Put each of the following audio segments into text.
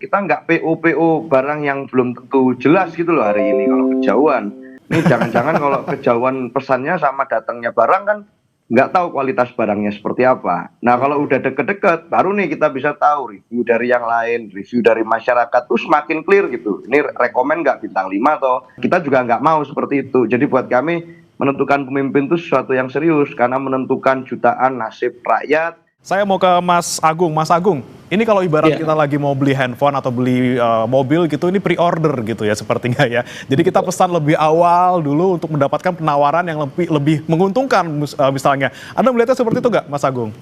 kita nggak PO barang yang belum tentu jelas gitu loh hari ini kalau kejauhan. Ini jangan-jangan kalau kejauhan pesannya sama datangnya barang kan nggak tahu kualitas barangnya seperti apa. Nah kalau udah deket-deket baru nih kita bisa tahu review dari yang lain, review dari masyarakat tuh semakin clear gitu. Ini rekomen nggak bintang 5 atau kita juga nggak mau seperti itu. Jadi buat kami menentukan pemimpin itu sesuatu yang serius karena menentukan jutaan nasib rakyat. Saya mau ke Mas Agung. Mas Agung, ini kalau ibarat kita lagi mau beli handphone atau beli mobil gitu, ini pre-order gitu ya sepertinya ya. Jadi kita pesan lebih awal dulu untuk mendapatkan penawaran yang lebih menguntungkan misalnya. Anda melihatnya seperti itu nggak, Mas Agung?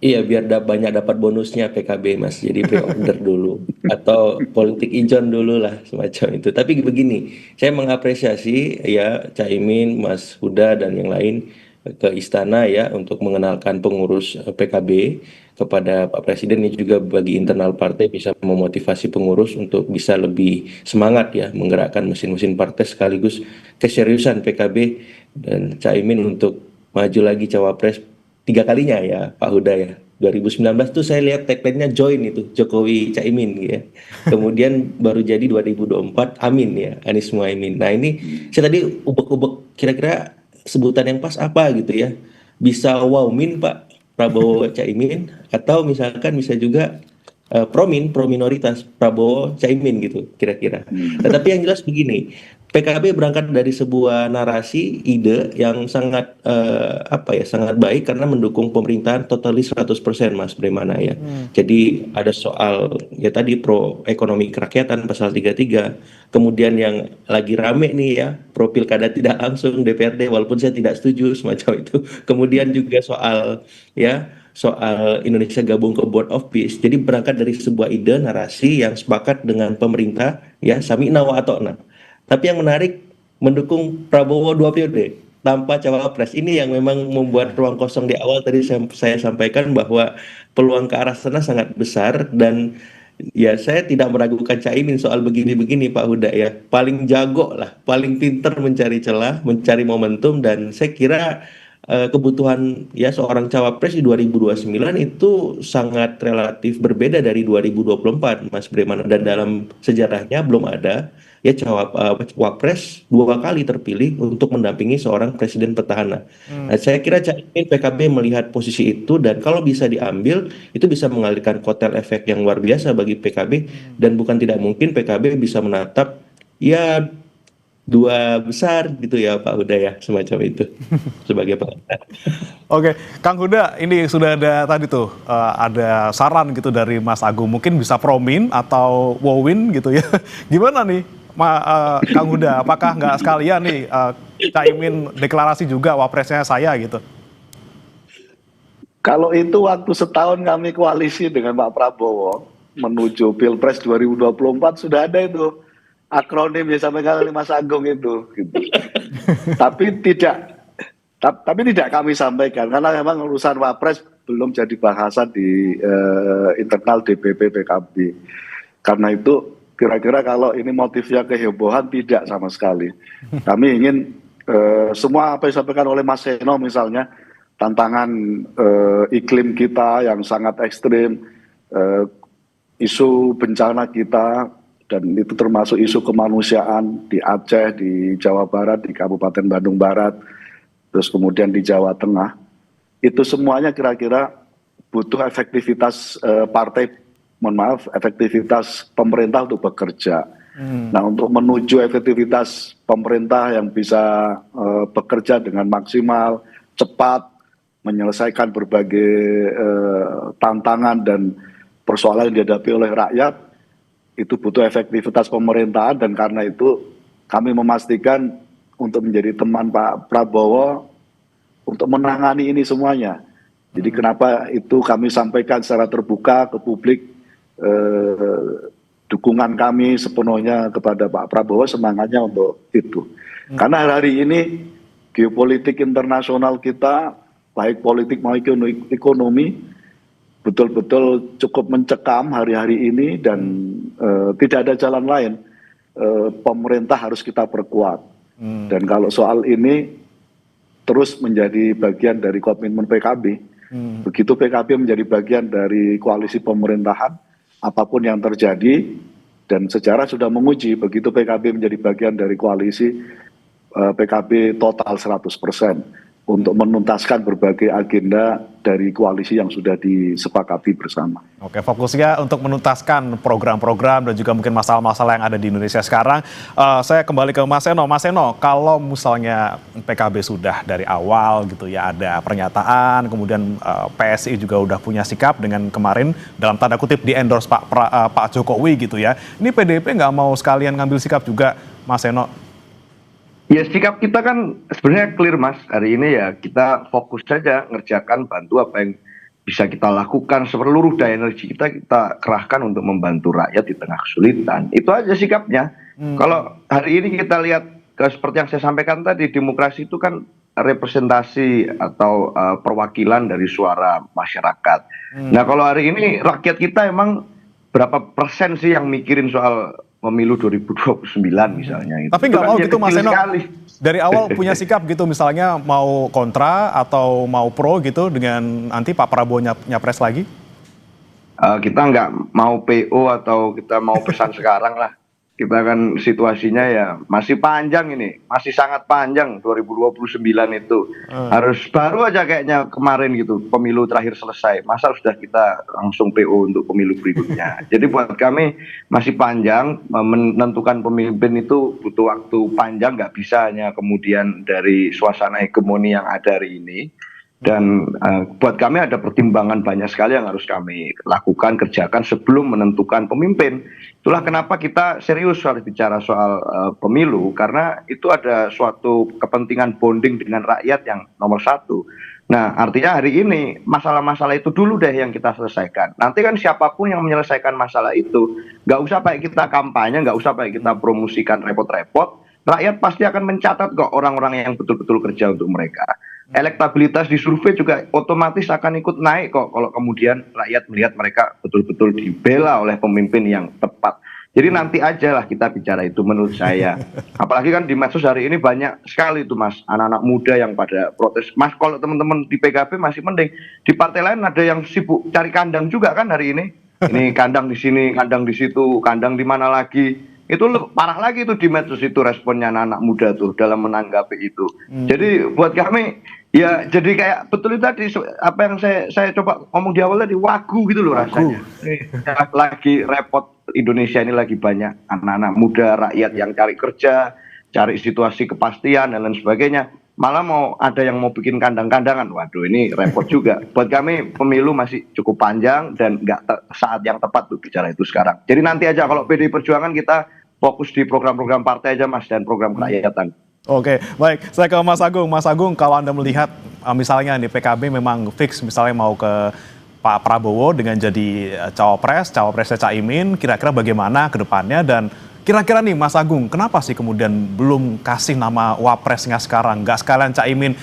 Iya, biar banyak dapat bonusnya PKB, Mas. Jadi pre-order dulu atau politik ijon dulu lah semacam itu. Tapi begini, saya mengapresiasi ya Caimin, Mas Huda dan yang lain ke istana ya untuk mengenalkan pengurus PKB kepada Pak Presiden. Ini juga bagi internal partai bisa memotivasi pengurus untuk bisa lebih semangat ya menggerakkan mesin-mesin partai sekaligus keseriusan PKB dan Caimin untuk maju lagi cawapres 3 kalinya ya Pak Huda ya. 2019 tuh saya lihat tagline-nya join itu Jokowi Caimin ya. Kemudian baru jadi 2024 Amin ya, Anies Muhaimin. Nah ini saya tadi ubek-ubek kira-kira sebutan yang pas apa gitu ya. Bisa wowmin Pak Prabowo Caimin atau misalkan bisa juga pro minoritas Prabowo Caimin gitu kira-kira. Tetapi yang jelas begini, PKB berangkat dari sebuah narasi ide yang sangat sangat baik karena mendukung pemerintahan totalis 100% Mas Bremana ya. Jadi ada soal ya tadi pro ekonomi kerakyatan pasal 33. Kemudian yang lagi rame nih ya, pro pilkada tidak langsung DPRD walaupun saya tidak setuju semacam itu. Kemudian juga soal Indonesia gabung ke Board of Peace. Jadi berangkat dari sebuah ide narasi yang sepakat dengan pemerintah ya sami'na wa ata'na. Tapi yang menarik mendukung Prabowo 2 periode tanpa cawapres. Ini yang memang membuat ruang kosong di awal tadi saya sampaikan bahwa peluang ke arah sana sangat besar dan ya saya tidak meragukan Caimin soal begini-begini Pak Huda ya. Paling jago lah, paling pinter mencari celah, mencari momentum dan saya kira kebutuhan ya seorang cawapres di 2029 itu sangat relatif berbeda dari 2024 Mas Bremana dan dalam sejarahnya belum ada ya cawapres 2 kali terpilih untuk mendampingi seorang presiden petahana. Nah, saya kira Caimin PKB melihat posisi itu dan kalau bisa diambil itu bisa mengalirkan kotel efek yang luar biasa bagi PKB dan bukan tidak mungkin PKB bisa menatap ya 2 besar gitu ya Pak Huda ya semacam itu sebagai pengantar. Oke, Kang Huda, ini sudah ada tadi tuh ada saran gitu dari Mas Agung, mungkin bisa promin atau wowin gitu ya. Gimana nih, Kang Huda? Apakah nggak sekalian nih Caimin deklarasi juga wapresnya saya gitu? Kalau itu waktu setahun kami koalisi dengan Pak Prabowo menuju Pilpres 2024 sudah ada itu akronim yang disampaikan oleh Mas Agung itu. Gitu. Tapi tidak kami sampaikan karena memang urusan wapres belum jadi bahasan di internal DPP PKB. Karena itu kira-kira kalau ini motifnya kehebohan tidak sama sekali. Kami ingin semua apa yang disampaikan oleh Mas Seno misalnya tantangan iklim kita yang sangat ekstrim, isu bencana kita dan itu termasuk isu kemanusiaan di Aceh, di Jawa Barat, di Kabupaten Bandung Barat, terus kemudian di Jawa Tengah, itu semuanya kira-kira butuh efektivitas efektivitas pemerintah untuk bekerja. Nah, untuk menuju efektivitas pemerintah yang bisa bekerja dengan maksimal, cepat, menyelesaikan berbagai tantangan dan persoalan yang dihadapi oleh rakyat, itu butuh efektivitas pemerintahan dan karena itu kami memastikan untuk menjadi teman Pak Prabowo untuk menangani ini semuanya. Jadi kenapa itu kami sampaikan secara terbuka ke publik dukungan kami sepenuhnya kepada Pak Prabowo, semangatnya untuk itu. Karena hari ini geopolitik internasional kita, baik politik maupun ekonomi, betul-betul cukup mencekam hari-hari ini dan tidak ada jalan lain. Pemerintah harus kita perkuat. Dan kalau soal ini terus menjadi bagian dari komitmen PKB, begitu PKB menjadi bagian dari koalisi pemerintahan, apapun yang terjadi, dan sejarah sudah menguji begitu PKB menjadi bagian dari koalisi, PKB total 100% untuk menuntaskan berbagai agenda dari koalisi yang sudah disepakati bersama. Oke, fokusnya untuk menuntaskan program-program dan juga mungkin masalah-masalah yang ada di Indonesia sekarang. Saya kembali ke Mas Seno. Mas Seno, kalau misalnya PKB sudah dari awal gitu ya ada pernyataan, kemudian PSI juga udah punya sikap dengan kemarin dalam tanda kutip di endorse Pak Jokowi gitu ya. Ini PDIP nggak mau sekalian ngambil sikap juga, Mas Seno? Ya sikap kita kan sebenarnya clear Mas, hari ini ya kita fokus saja ngerjakan bantu apa yang bisa kita lakukan, seluruh daya energi kita kerahkan untuk membantu rakyat di tengah kesulitan. Itu aja sikapnya. Kalau hari ini kita lihat seperti yang saya sampaikan tadi, demokrasi itu kan representasi atau perwakilan dari suara masyarakat. Nah kalau hari ini rakyat kita emang berapa persen sih yang mikirin soal pemilu 2029 misalnya. Tapi nggak mau gitu Mas Seno, sekali. dari awal punya sikap gitu misalnya mau kontra atau mau pro gitu dengan nanti Pak Prabowo nyapres lagi? Kita nggak mau PO atau kita mau pesan sekarang lah. Kita kan situasinya ya masih panjang ini, masih sangat panjang 2029 itu. Harus baru aja kayaknya kemarin gitu, pemilu terakhir selesai. Masa sudah kita langsung PO untuk pemilu berikutnya. Jadi buat kami masih panjang, menentukan pemimpin itu butuh waktu panjang, nggak bisa hanya kemudian dari suasana hegemoni yang ada hari ini. Dan buat kami ada pertimbangan banyak sekali yang harus kami lakukan, kerjakan sebelum menentukan pemimpin. Itulah kenapa kita serius harus bicara soal pemilu, karena itu ada suatu kepentingan bonding dengan rakyat yang nomor satu. Nah artinya hari ini masalah-masalah itu dulu deh yang kita selesaikan. Nanti kan siapapun yang menyelesaikan masalah itu, nggak usah pakai kita kampanye, nggak usah pakai kita promosikan repot-repot. Rakyat pasti akan mencatat kok orang-orang yang betul-betul kerja untuk mereka. Elektabilitas di survei juga otomatis akan ikut naik kok kalau kemudian rakyat melihat mereka betul-betul dibela oleh pemimpin yang tepat. Jadi nanti aja lah kita bicara itu menurut saya. Apalagi kan di medsos hari ini banyak sekali itu Mas, anak-anak muda yang pada protes. Mas kalau teman-teman di PKB masih mending, di partai lain ada yang sibuk cari kandang juga kan hari ini. Ini kandang di sini, kandang di situ, kandang di mana lagi. Itu parah lagi itu di medsos itu responnya anak-anak muda tuh dalam menanggapi itu. Jadi buat kami ya jadi kayak betul itu tadi apa yang saya coba ngomong di awal tadi, wagu gitu loh rasanya. Lagi repot, Indonesia ini lagi banyak anak-anak muda, rakyat yang cari kerja, cari situasi kepastian dan lain sebagainya. Malah mau ada yang mau bikin kandang-kandangan. Waduh ini repot juga. Buat kami pemilu masih cukup panjang dan nggak saat yang tepat tuh bicara itu sekarang. Jadi nanti aja kalau PDI Perjuangan kita fokus di program-program partai aja Mas dan program kerakyatan. Oke, baik. Saya ke Mas Agung. Mas Agung, kalau Anda melihat misalnya di PKB memang fix misalnya mau ke Pak Prabowo dengan jadi cawapresnya Caimin, kira-kira bagaimana ke depannya dan kira-kira nih Mas Agung, kenapa sih kemudian belum kasih nama wapresnya sekarang? Nggak sekalian Caimin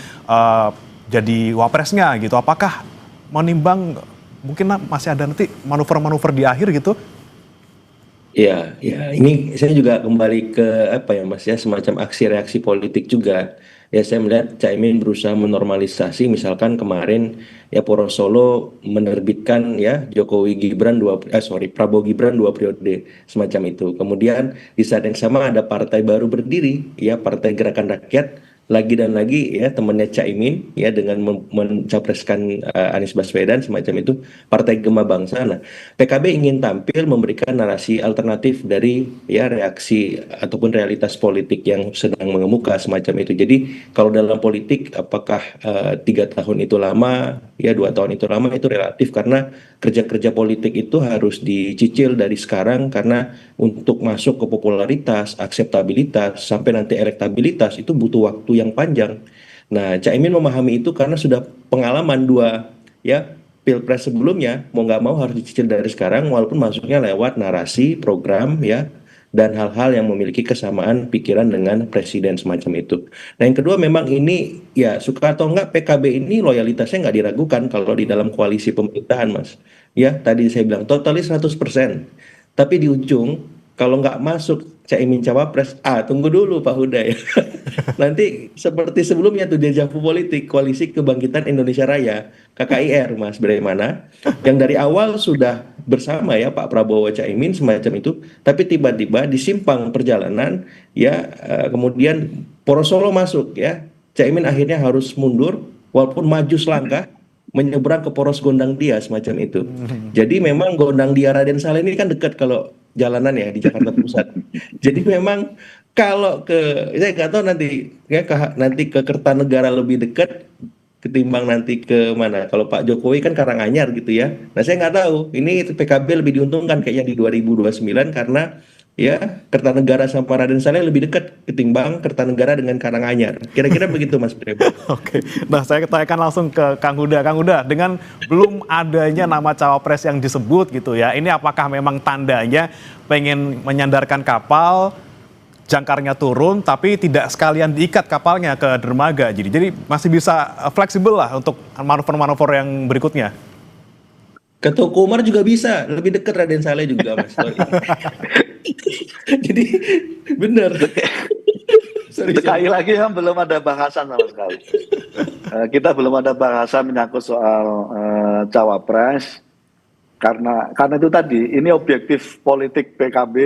jadi wapresnya gitu? Apakah menimbang mungkin masih ada nanti manuver-manuver di akhir gitu? Ya, ini saya juga kembali ke apa ya Mas ya, semacam aksi reaksi politik juga. Ya saya melihat Caimin berusaha menormalisasi, misalkan kemarin ya Poros Solo menerbitkan ya Prabowo Gibran 2 periode semacam itu. Kemudian di saat yang sama ada partai baru berdiri ya, Partai Gerakan Rakyat, lagi dan lagi ya temannya Caimin ya dengan mencapreskan Anies Baswedan semacam itu, Partai Gema Bangsa. Nah, PKB ingin tampil memberikan narasi alternatif dari ya reaksi ataupun realitas politik yang sedang mengemuka semacam itu. Jadi kalau dalam politik apakah 3 tahun itu lama ya 2 tahun itu lama, itu relatif karena kerja-kerja politik itu harus dicicil dari sekarang, karena untuk masuk ke popularitas, akseptabilitas sampai nanti elektabilitas itu butuh waktu yang panjang. Nah, Caimin memahami itu karena sudah pengalaman 2 ya pilpres sebelumnya, mau nggak mau harus dicicil dari sekarang walaupun masuknya lewat narasi, program ya dan hal-hal yang memiliki kesamaan pikiran dengan presiden semacam itu. Nah yang kedua memang ini ya suka atau enggak PKB ini loyalitasnya nggak diragukan kalau di dalam koalisi pemerintahan Mas. Ya tadi saya bilang totalis 100%. Tapi di ujung kalau nggak masuk Caimin cawapres, tunggu dulu Pak Huda ya. Nanti seperti sebelumnya tuh dejavu politik Koalisi Kebangkitan Indonesia Raya, KKIR Mas, bagaimana? Yang dari awal sudah bersama ya Pak Prabowo Caimin semacam itu, tapi tiba-tiba di simpang perjalanan ya kemudian Poros Solo masuk ya. Caimin akhirnya harus mundur walaupun maju selangkah menyeberang ke Poros Gondang Dia semacam itu. Jadi memang Gondang Dia Raden Saleh ini kan dekat kalau jalanan ya di Jakarta Pusat. Jadi memang kalau saya nggak tahu nanti ya nanti ke Kertanegara lebih dekat ketimbang nanti ke mana. Kalau Pak Jokowi kan Karanganyar gitu ya. Nah saya nggak tahu. Ini PKB lebih diuntungkan kayaknya di 2029 karena ya Kertanegara sama Raden Saleh lebih dekat ketimbang Kertanegara dengan Karanganyar. Kira-kira begitu Mas Bro. Oke, nah saya tanyakan langsung ke Kang Huda. Kang Huda, dengan belum adanya nama cawapres yang disebut gitu ya, ini apakah memang tandanya pengen menyandarkan kapal, jangkarnya turun, tapi tidak sekalian diikat kapalnya ke dermaga, jadi masih bisa fleksibel lah untuk manuver-manuver yang berikutnya? Ke Tokomar juga bisa, lebih dekat Raden Saleh juga Mas. Sorry. Jadi benar. Sekali lagi kan belum ada bahasan sama sekali. Kita belum ada bahasan menyangkut soal cawapres karena itu tadi ini objektif politik PKB.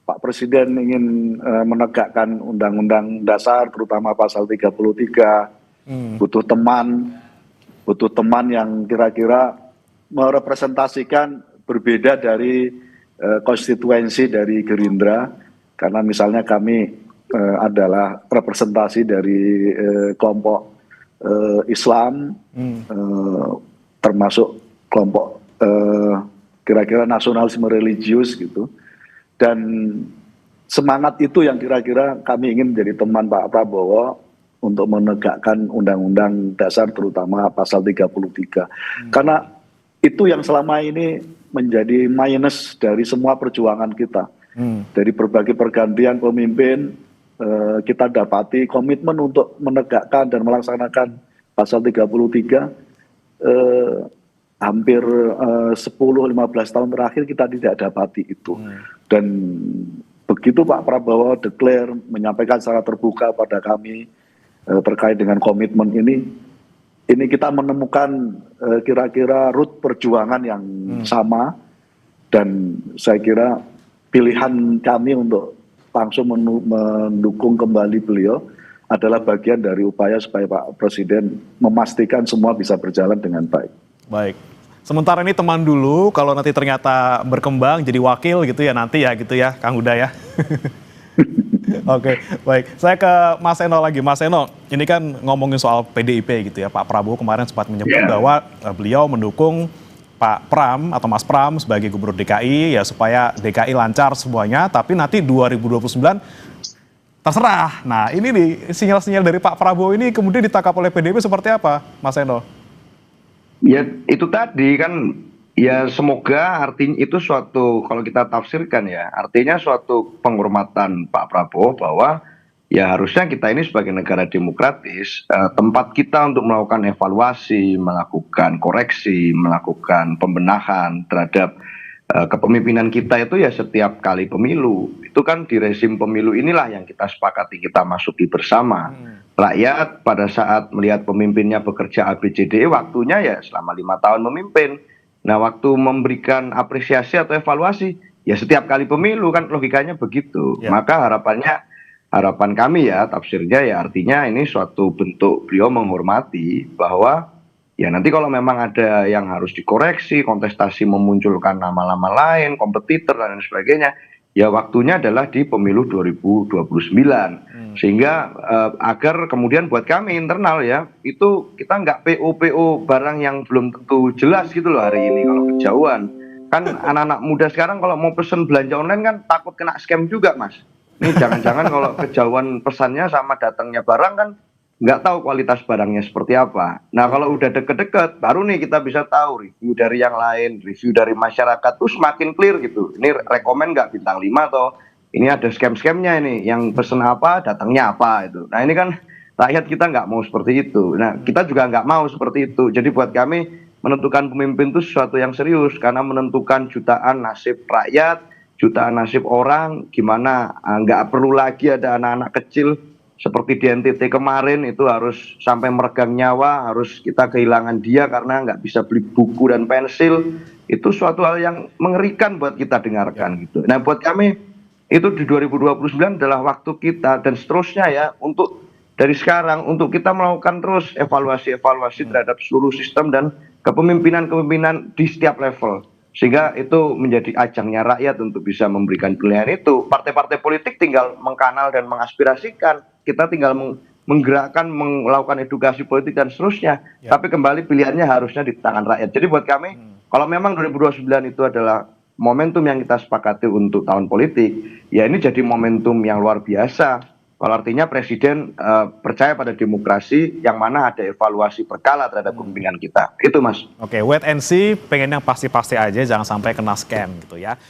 Pak Presiden ingin menegakkan Undang-Undang Dasar terutama pasal 33, butuh teman yang kira-kira merepresentasikan berbeda dari konstituensi dari Gerindra, karena misalnya kami adalah representasi dari kelompok Islam, termasuk kelompok kira-kira nasionalisme religius gitu, dan semangat itu yang kira-kira kami ingin menjadi teman Pak Prabowo untuk menegakkan Undang-Undang Dasar terutama pasal 33. Karena itu yang selama ini menjadi minus dari semua perjuangan kita. Dari berbagai pergantian pemimpin, kita dapati komitmen untuk menegakkan dan melaksanakan pasal 33 hampir 10-15 tahun terakhir kita tidak dapati itu. Dan begitu Pak Prabowo declare, menyampaikan secara terbuka pada kami terkait dengan komitmen ini kita menemukan kira-kira root perjuangan yang sama, dan saya kira pilihan kami untuk langsung mendukung kembali beliau adalah bagian dari upaya supaya Pak Presiden memastikan semua bisa berjalan dengan baik. Baik. Sementara ini teman dulu, kalau nanti ternyata berkembang jadi wakil gitu ya nanti ya gitu ya, Kang Huda ya. Oke, baik. Saya ke Mas Eno lagi. Mas Eno, ini kan ngomongin soal PDIP gitu ya. Pak Prabowo kemarin sempat menyebut bahwa beliau mendukung Pak Pram atau Mas Pram sebagai Gubernur DKI ya supaya DKI lancar semuanya, tapi nanti 2029 terserah. Nah, ini nih sinyal-sinyal dari Pak Prabowo ini kemudian ditangkap oleh PDIP seperti apa, Mas Eno? Ya itu tadi kan, ya semoga artinya itu suatu, kalau kita tafsirkan ya, artinya suatu penghormatan Pak Prabowo bahwa ya harusnya kita ini sebagai negara demokratis, tempat kita untuk melakukan evaluasi, melakukan koreksi, melakukan pembenahan terhadap kepemimpinan kita itu ya setiap kali pemilu. Itu kan di rezim pemilu inilah yang kita sepakati kita masuki bersama. Rakyat pada saat melihat pemimpinnya bekerja ABCDE, waktunya ya selama 5 tahun memimpin. Nah, waktu memberikan apresiasi atau evaluasi ya setiap kali pemilu, kan logikanya begitu. Maka harapan kami ya, tafsirnya ya artinya ini suatu bentuk beliau menghormati bahwa ya nanti kalau memang ada yang harus dikoreksi, kontestasi memunculkan nama-nama lain, kompetitor dan sebagainya, ya waktunya adalah di pemilu 2029. Sehingga agar kemudian buat kami internal ya, itu kita nggak PO barang yang belum tentu jelas gitu loh hari ini kalau kejauhan. Kan anak-anak muda sekarang kalau mau pesen belanja online kan takut kena scam juga, Mas. Ini jangan-jangan kalau kejauhan pesannya sama datangnya barang kan nggak tahu kualitas barangnya seperti apa. Nah kalau udah deket-deket baru nih kita bisa tahu review dari yang lain, review dari masyarakat tuh semakin clear gitu. Ini rekomen nggak bintang 5 atau ini ada scam-scamnya ini, yang pesen apa datangnya apa itu. Nah ini kan rakyat kita nggak mau seperti itu. Nah kita juga nggak mau seperti itu. Jadi buat kami menentukan pemimpin itu sesuatu yang serius, karena menentukan jutaan nasib rakyat jutaan nasib orang, gimana nggak perlu lagi ada anak-anak kecil seperti di NTT kemarin itu harus sampai meregang nyawa, harus kita kehilangan dia karena nggak bisa beli buku dan pensil. Itu suatu hal yang mengerikan buat kita dengarkan gitu. Nah buat kami itu di 2029 adalah waktu kita dan seterusnya ya untuk dari sekarang untuk kita melakukan terus evaluasi-evaluasi terhadap seluruh sistem dan kepemimpinan-kepemimpinan di setiap level. Sehingga itu menjadi ajangnya rakyat untuk bisa memberikan pilihan itu. Partai-partai politik tinggal mengkanal dan mengaspirasikan. Kita tinggal menggerakkan, melakukan edukasi politik dan seterusnya. Tapi kembali pilihannya harusnya di tangan rakyat. Jadi buat kami, kalau memang 2029 itu adalah momentum yang kita sepakati untuk tahun politik, ya ini jadi momentum yang luar biasa. Kalau artinya Presiden percaya pada demokrasi yang mana ada evaluasi berkala terhadap kepemimpinan kita. Itu Mas. Oke, wait and see, pengen yang pasti-pasti aja, jangan sampai kena scam gitu ya.